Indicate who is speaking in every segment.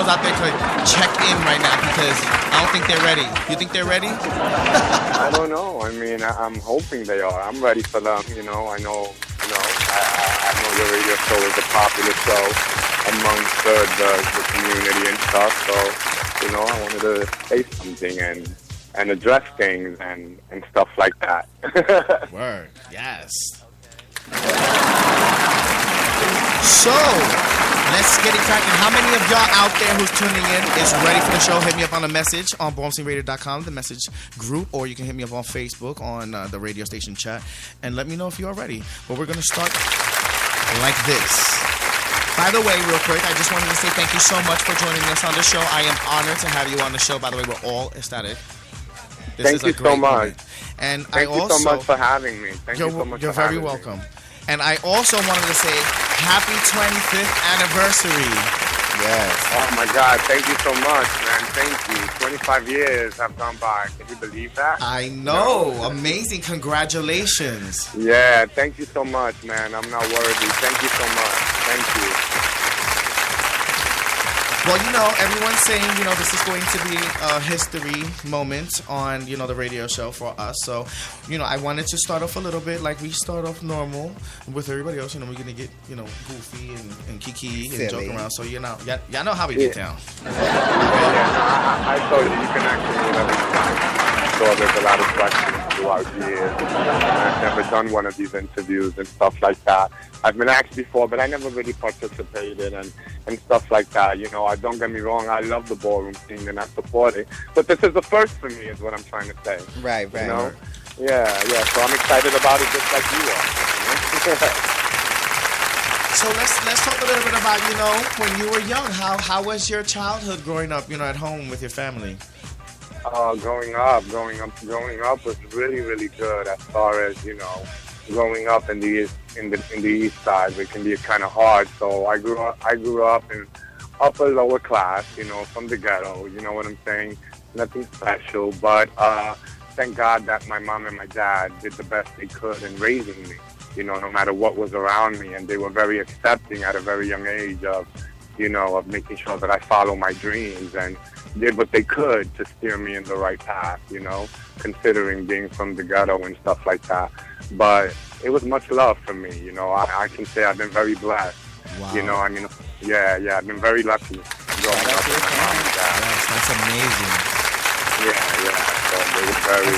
Speaker 1: people's out there could check in right now because I don't think they're ready. You think they're ready?
Speaker 2: I don't know. I mean, I'm hoping they are. I'm ready for them. I know. I know your radio show is a popular show amongst the community and stuff. So, I wanted to say something and address things and stuff like that.
Speaker 1: Word. Yes. So, let's get it cracking. How many of y'all out there who's tuning in is ready for the show? Hit me up on a message on BalmSceneRadio.com, the message group, or you can hit me up on Facebook on the radio station chat and let me know if you are ready. But we're going to start like this. By the way, real quick, I just wanted to say thank you so much for joining us on the show. I am honored to have you on the show. By the way, we're all ecstatic.
Speaker 2: Thank you so much.
Speaker 1: And
Speaker 2: thank you so much for having me. Thank you so much.
Speaker 1: You're very welcome. And I also wanted to say happy 25th anniversary.
Speaker 2: Yes. Oh my God! Thank you so much, man. Thank you. 25 years have gone by. Can you believe that?
Speaker 1: I know. Amazing. Congratulations.
Speaker 2: Yeah. Thank you so much, man. I'm not worthy. Thank you so much. Thank you.
Speaker 1: Well, everyone's saying, this is going to be a history moment on, the radio show for us. So, I wanted to start off a little bit like we start off normal with everybody else. We're going to get, goofy and kiki and joke around. So, y'all know how we get down.
Speaker 2: I told you can ask me whatever you want. So there's a lot of questions throughout the years. I've never done one of these interviews and stuff like that. I've been asked before, but I never really participated and stuff like that. Don't get me wrong, I love the ballroom scene and I support it. But this is the first for me is what I'm trying to say.
Speaker 3: Right.
Speaker 2: Yeah. So I'm excited about it just like you are.
Speaker 1: So let's talk a little bit about, when you were young, how was your childhood growing up, at home with your family?
Speaker 2: Growing up was really, really good as far as, growing up in the east side. It can be kind of hard. So I grew up in upper lower class, from the ghetto, you know what I'm saying? Nothing special, but thank God that my mom and my dad did the best they could in raising me, no matter what was around me, and they were very accepting at a very young age of making sure that I follow my dreams and did what they could to steer me in the right path, considering being from the ghetto and stuff like that. But it was much love for me, I can say I've been very blessed.
Speaker 1: Wow.
Speaker 2: I've been very lucky growing up with my mom and dad.
Speaker 1: Yes, that's amazing.
Speaker 2: Yeah. So they were very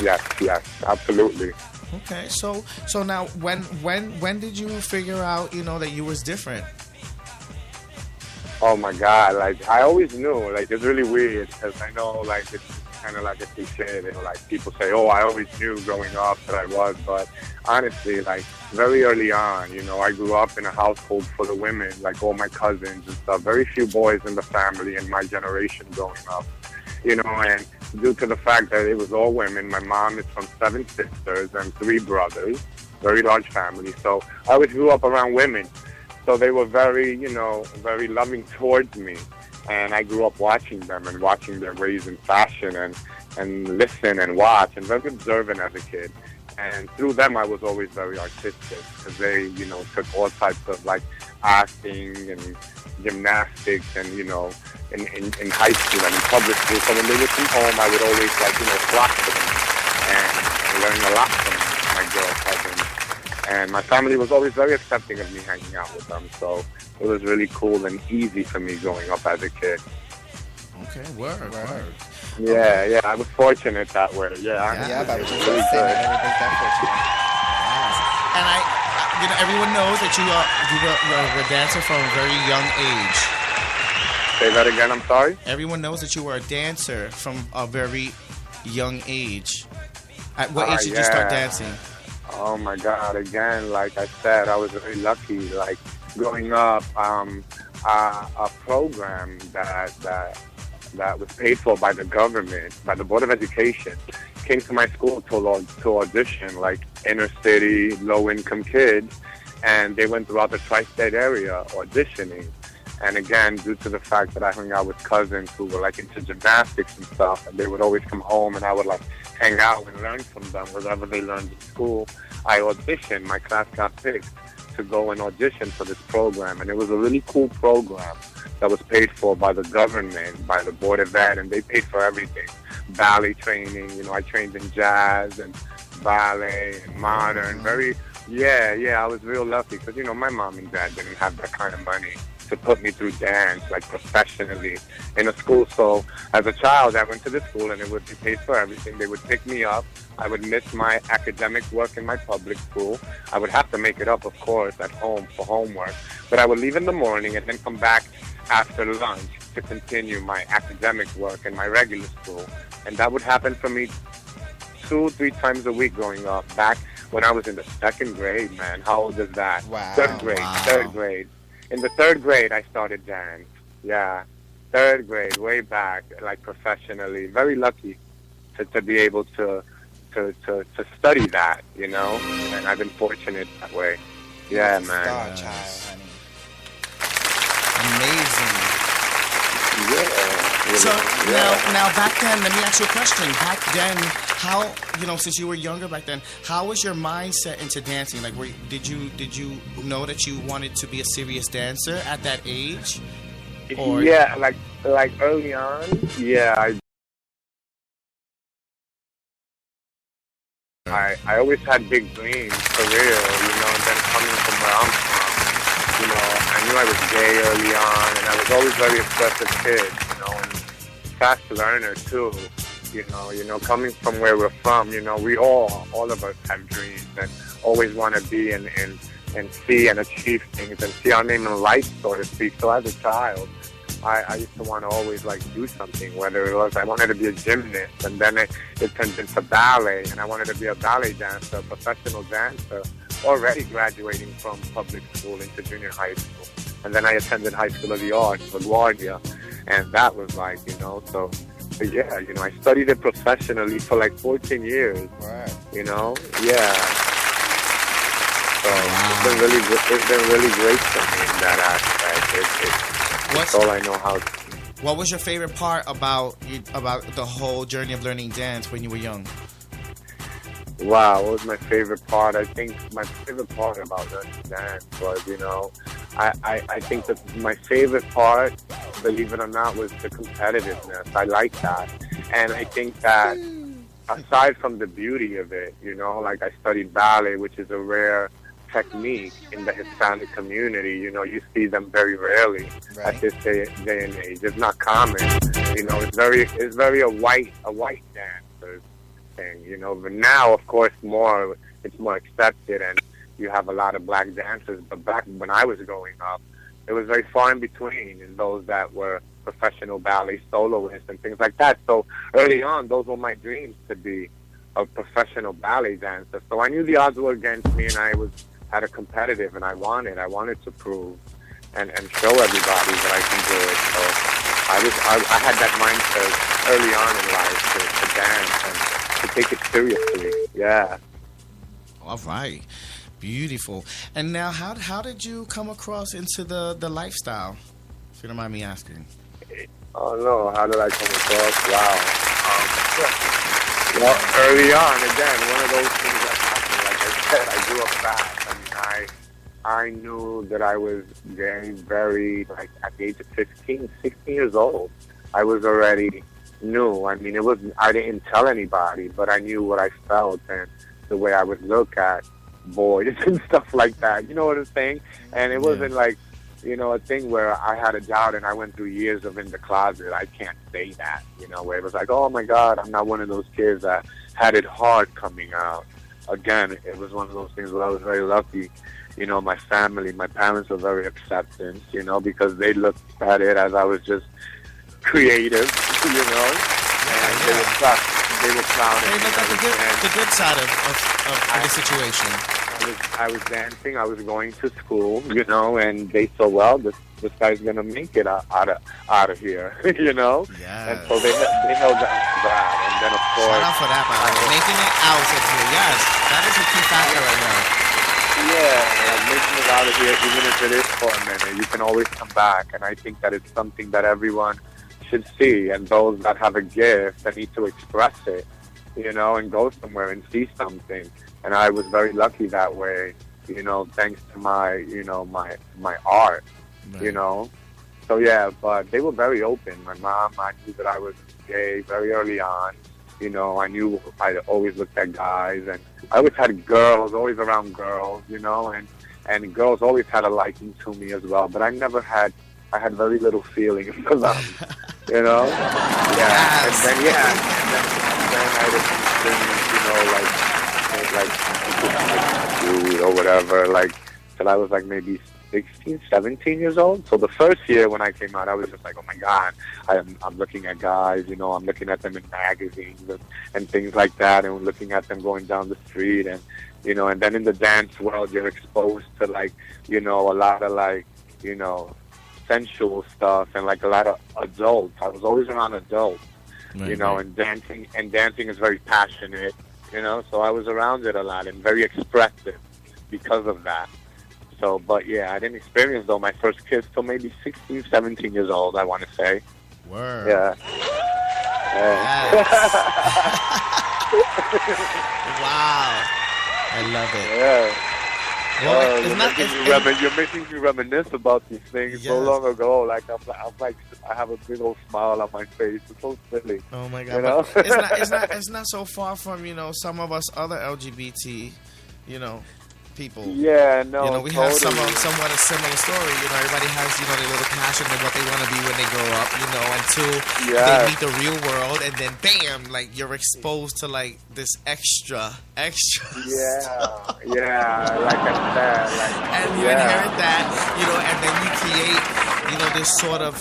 Speaker 2: fortunate. Yes, absolutely.
Speaker 1: Okay, so now when did you figure out, that you was different?
Speaker 2: Oh my God, I always knew, it's really weird because I know, it's kind of like a cliche, people say, oh, I always knew growing up that I was, but honestly, very early on, I grew up in a household full of women, all my cousins and stuff, very few boys in the family in my generation growing up, and due to the fact that it was all women, my mom is from 7 sisters and 3 brothers, very large family, so I always grew up around women. So they were very, very loving towards me. And I grew up watching them and watching their ways in fashion and listen and watch and very observant as a kid. And through them, I was always very artistic because they, took all types of acting and gymnastics and, in high school and in public school. So when they would come home, I would always flock to them and learn a lot from my girl cousins. And my family was always very accepting of me hanging out with them. So it was really cool and easy for me growing up as a kid.
Speaker 1: Okay, word.
Speaker 2: Yeah, I was fortunate that way. Yeah,
Speaker 3: but I was just really saying everything's that fortunate.
Speaker 1: Yes. And everyone knows that you were a dancer from a very young age.
Speaker 2: Say that again, I'm sorry?
Speaker 1: Everyone knows that you were a dancer from a very young age. At what age did you start dancing?
Speaker 2: Oh my God! Again, like I said, I was very lucky. Growing up, a program that was paid for by the government, by the Board of Education, came to my school to audition inner city, low income kids, and they went throughout the tri-state area auditioning. And again, due to the fact that I hung out with cousins who were into gymnastics and stuff, and they would always come home and I would hang out and learn from them, whatever they learned in school, I auditioned, my class got picked. to go and audition for this program, and it was a really cool program that was paid for by the government, by the Board of Ed, and they paid for everything. Ballet training, I trained in jazz and ballet and modern. I was real lucky because, my mom and dad didn't have that kind of money to put me through dance, like professionally in a school. So as a child, I went to the school and it would be paid for everything. They would pick me up. I would miss my academic work in my public school. I would have to make it up, of course, at home for homework. But I would leave in the morning and then come back after lunch to continue my academic work in my regular school. And that would happen for me 2-3 times a week growing up. Back when I was in the second grade, man. How old is that?
Speaker 3: Wow.
Speaker 2: Third grade. In the third grade, I started dance. Yeah, third grade, way back, like professionally. Very lucky to be able to study that, And I've been fortunate that way. Yeah, man.
Speaker 3: Star child, honey.
Speaker 1: Amazing.
Speaker 2: Yeah.
Speaker 1: So now back then, let me ask you a question. Back then, how, since you were younger back then, how was your mindset into dancing? Like, did you know that you wanted to be a serious dancer at that age? Or?
Speaker 2: Yeah, like early on, yeah. I always had big dreams for real, and then coming from where I'm from, I knew I was gay early on, and I was always very expressive kid, and fast learner too, coming from where we're from, we all of us have dreams and always want to be and see and achieve things and see our name in life, so to speak. So as a child, I used to want to always do something, whether it was I wanted to be a gymnast, and then it turned into ballet, and I wanted to be a ballet dancer, a professional dancer, already graduating from public school into junior high school. And then I attended High School of the Arts, LaGuardia, and that was so yeah, I studied it professionally for 14 years,
Speaker 3: Right.
Speaker 2: yeah. So it's been really great for me in that aspect. That's all I know how to.
Speaker 1: What was your favorite part about the whole journey of learning dance when you were young?
Speaker 2: Wow, what was my favorite part? I think my favorite part about learning dance was, I think that my favorite part, believe it or not, was the competitiveness. I like that. And I think that aside from the beauty of it, I studied ballet, which is a rare technique in the Hispanic community. You see them very rarely at this day and age. It's not common. It's very a white dancer thing. But now, of course, it's more accepted, and you have a lot of black dancers. But back when I was growing up, it was very far in between, and those that were professional ballet soloists and things like that. So early on, those were my dreams, to be a professional ballet dancer. So I knew the odds were against me, and I had a competitive, and I wanted to prove and show everybody that I can do it. So I had that mindset early on in life to dance and to take it seriously. Yeah.
Speaker 1: All right. Beautiful. And now, how did you come across into the lifestyle, if you don't mind me asking?
Speaker 2: Oh, no. How did I come across? Wow. Well, early on, again, one of those things that happened. Like I said, I grew up fast. I knew that I was very, at the age of 15, 16 years old, I was already knew. I didn't tell anybody, but I knew what I felt and the way I would look at boys and stuff like that. You know what I'm saying? And it wasn't a thing where I had a doubt and I went through years of in the closet. I can't say that, where it was oh my God, I'm not one of those kids that had it hard coming out. Again, it was one of those things where I was very lucky. My family, my parents were very accepting, because they looked at it as I was just creative, and they were proud. They
Speaker 1: looked at the good side of the situation.
Speaker 2: I was dancing. I was going to school, and they said, "Well, this guy's gonna make it out of here,"
Speaker 1: Yeah.
Speaker 2: And so they held that, and then of course,
Speaker 1: shout out for that, by the way. Making it out of here. Yes, that is a key factor right now.
Speaker 2: Yeah, making it out of here, even if it is for a minute, you can always come back. And I think that it's something that everyone should see. And those that have a gift, that need to express it, and go somewhere and see something. And I was very lucky that way. you know, thanks to my, you know, my art,
Speaker 1: Right.
Speaker 2: you know. So yeah, but they were very open. My mom, I knew that I was gay very early on. You know, I knew I always looked at guys, and I always had girls, always around girls, you know, and girls always had a liking to me as well. But I had very little feelings for them, you know. Yeah,
Speaker 1: Yes.
Speaker 2: and then I had experience, you know, like dude or whatever, like till I was like maybe 16, 17 years old. So the first year when I came out, I was just like, oh my God, I'm looking at guys, you know, I'm looking at them in magazines and things like that, and looking at them going down the street, and, you know, and then in the dance world, you're exposed to, like, you know, a lot of, like, you know, sensual stuff, and like a lot of adults. I was always around adults,
Speaker 1: Right,
Speaker 2: you know,
Speaker 1: right.
Speaker 2: and dancing is very passionate, you know, so I was around it a lot and very expressive because of that. So, but yeah, I didn't experience, though, my first kiss till maybe 16, 17 years old, I want to say.
Speaker 1: Word.
Speaker 2: Yeah.
Speaker 1: Wow. I love it.
Speaker 2: Yeah.
Speaker 1: Well, it's not,
Speaker 2: You're making me reminisce about these things so
Speaker 1: Yes.
Speaker 2: long ago. Like I'm like, I have a big old smile on my face. It's so silly.
Speaker 1: oh my God.
Speaker 2: You know?
Speaker 1: But it's not so far from, you know, some of us other LGBT, you know, people.
Speaker 2: Yeah, no.
Speaker 1: You know, we
Speaker 2: totally.
Speaker 1: have somewhat a similar story. You know, everybody has, you know, their little passion of what they want to be when they grow up, you know, until
Speaker 2: Yes.
Speaker 1: they meet the real world, and then bam, like you're exposed to like this extra.
Speaker 2: Yeah, like I said, like,
Speaker 1: And you inherit that, you know, and then you create, you know, this sort of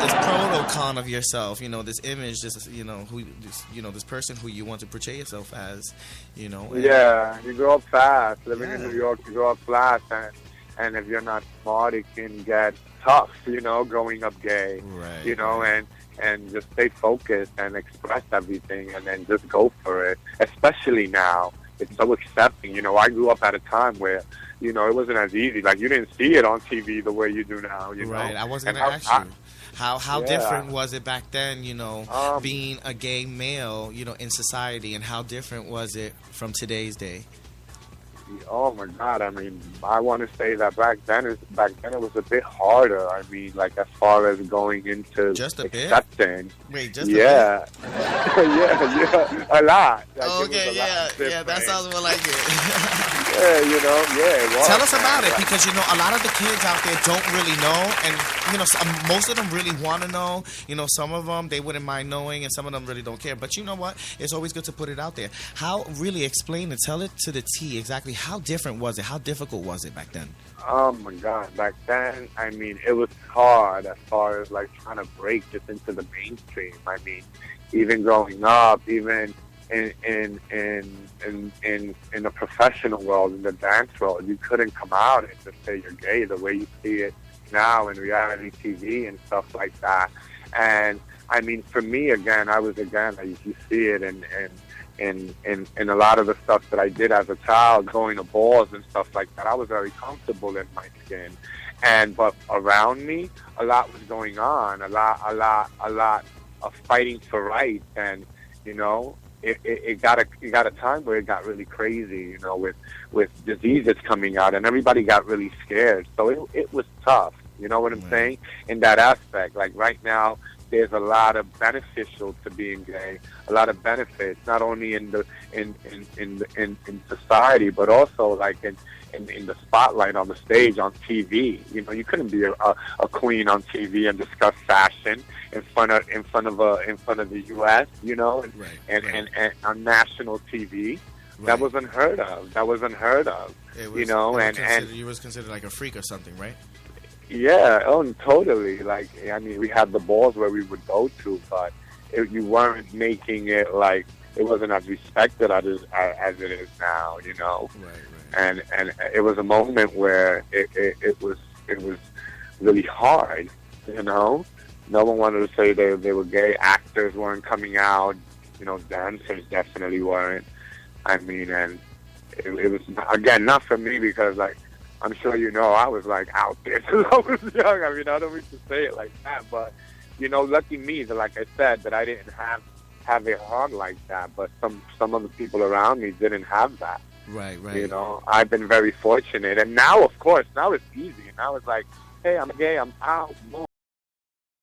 Speaker 1: this protocon of yourself, you know, this image, this, you know, this person who you want to portray yourself as, you know. And,
Speaker 2: Yeah, you grow up fast. Living in
Speaker 1: Yeah.
Speaker 2: New York, you grow up fast, and if you're not smart, it can get tough, you know, growing up gay.
Speaker 1: Right.
Speaker 2: You know, and just stay focused and express everything, and then just go for it. Especially now, it's so accepting. You know, I grew up at a time where, you know, it wasn't as easy. Like, you didn't see it on TV the way you do now, you know.
Speaker 1: Right. I wasn't
Speaker 2: And
Speaker 1: going to ask you. How
Speaker 2: Yeah.
Speaker 1: different was it back then, you know,
Speaker 2: Um,
Speaker 1: being a gay male, you know, in society, and how different was it from today's day?
Speaker 2: Oh my God! I mean, I want to say that back then it was a bit harder. I mean, like as far as going into
Speaker 1: Just a bit?
Speaker 2: accepting.
Speaker 1: Wait, just
Speaker 2: Yeah, yeah, a lot. Like, it was
Speaker 1: okay,
Speaker 2: a lot
Speaker 1: yeah,
Speaker 2: different.
Speaker 1: that sounds more like it.
Speaker 2: Yeah, you know, yeah. It was,
Speaker 1: Tell us about
Speaker 2: man.
Speaker 1: it, because, you know, a lot of the kids out there don't really know, and, you know, most of them really want to know. You know, some of them, they wouldn't mind knowing, and some of them really don't care. But you know what? It's always good to put it out there. How, really explain it, tell it to the T exactly how different was it? How difficult was it back then?
Speaker 2: Oh my God! Back then, I mean, it was hard as far as like trying to break just into the mainstream. I mean, even growing up, even in the professional world, in the dance world, you couldn't come out and just say you're gay the way you see it now in reality TV and stuff like that. And I mean, for me, again, you see it in a lot of the stuff that I did as a child, going to balls and stuff like that. I was very comfortable in my skin, but around me, a lot was going on, a lot of fighting for rights, and you know, it got a time where it got really crazy, you know, with diseases coming out, and everybody got really scared. So it was tough. You know what I'm saying? In that aspect, like right now, there's a lot of beneficial to being gay, a lot of benefits, not only in society, but also like in the spotlight, on the stage, on TV. You know, you couldn't be a queen on TV and discuss fashion in front of the U.S. You know, and on national TV.
Speaker 1: Right.
Speaker 2: That was unheard of.
Speaker 1: It was,
Speaker 2: you know,
Speaker 1: you was considered like a freak or something, right?
Speaker 2: Yeah, totally. Like, I mean, we had the balls where we would go to, but you weren't making it like, it wasn't as respected as it is now, you know.
Speaker 1: Right.
Speaker 2: And it was a moment where it was really hard, you know. No one wanted to say they were gay. Actors weren't coming out, you know. Dancers definitely weren't. I mean, and it was, again, not for me, because like, I'm sure you know, I was like out there since I was young. I mean, I don't mean to say it like that, but you know, lucky me that, like I said, that I didn't have it hard like that. But some of the people around me didn't have that.
Speaker 1: Right, right.
Speaker 2: You know, I've been very fortunate. And now, of course, now it's easy. Now it's like, hey, I'm gay, I'm out, boom,